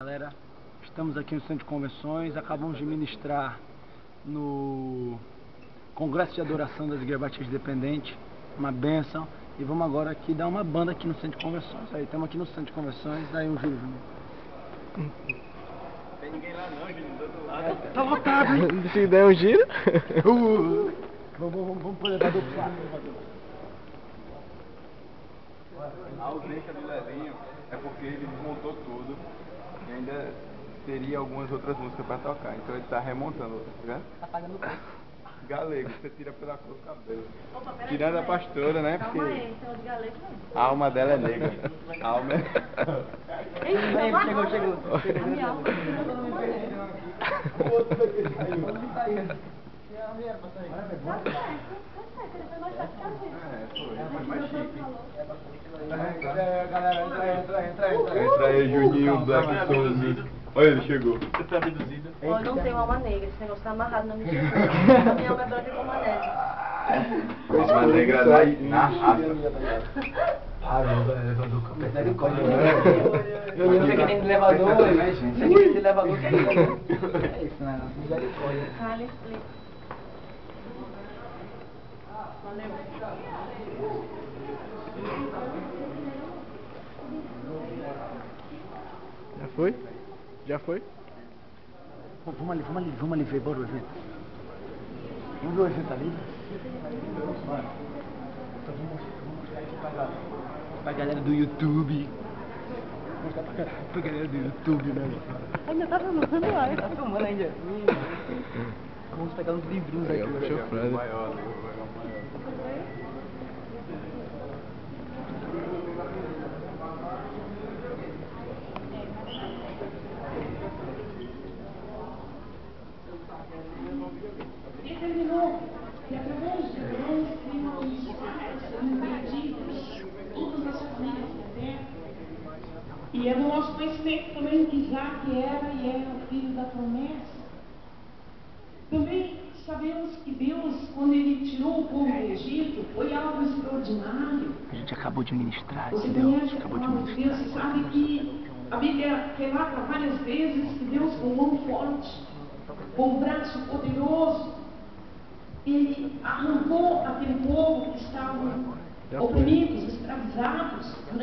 Galera, estamos aqui no Centro de Convenções, acabamos de ministrar no Congresso de Adoração das Igrejas Batistas Independentes, uma bênção, e vamos agora aqui dar uma banda aqui no Centro de Convenções. Aí, estamos aqui no Centro de Convenções, daí um Júlio. Tem ninguém lá não, Júlio, do outro lado. Tá lotado, hein? Se der um giro. Vamos pro elevador pro lado. A ausência do Levinho é porque ele desmontou tudo e ainda teria algumas outras músicas pra tocar, então ele tá remontando, tá vendo? Tá pagando o preço. Galego, você tira pela cor do cabelo. Tirando a pastora, né? Calma Porque aí, então de galego não. a alma dela é negra. A alma é... Chegou. A minha alma O outro daqui saiu. foi mais chique. Galera, entra. Entra aí, Juninho Black Souls. Olha, ele chegou. Você tá reduzido. Eu não tenho alma negra, esse negócio tá amarrado na minha vida. A minha alma é branca como a neve. Alma negra na raça. Eu não sei que tem elevador, mas gente, esse elevador que é isso. É isso, né? Misericórdia. Cali, explica. Valeu. Já foi? Já foi? Vamos ali ver, bora ver. Vamos ver o evento ali? Bora. Então vamos mostrar isso pra galera do YouTube. Mostrar pra galera do YouTube, né? Ainda tá filmando lá. Tá filmando ainda. Vamos pegar uns livrinhos aqui. Puxa o frase. Maior. Determinou que através de Deus invadidos, todas as famílias da terra, e é do nosso conhecimento também que Isaac era e é o filho da promessa. Também sabemos que Deus, quando ele tirou o povo do Egito, foi algo extraordinário. A gente acabou de ministrar, Você entendeu? conhece a Acabou de palavra de Deus, ministrar. você sabe que a Bíblia relata várias vezes que Deus, com mão forte, com um braço poderoso, ele arrancou aquele povo que estavam oprimidos, escravizados,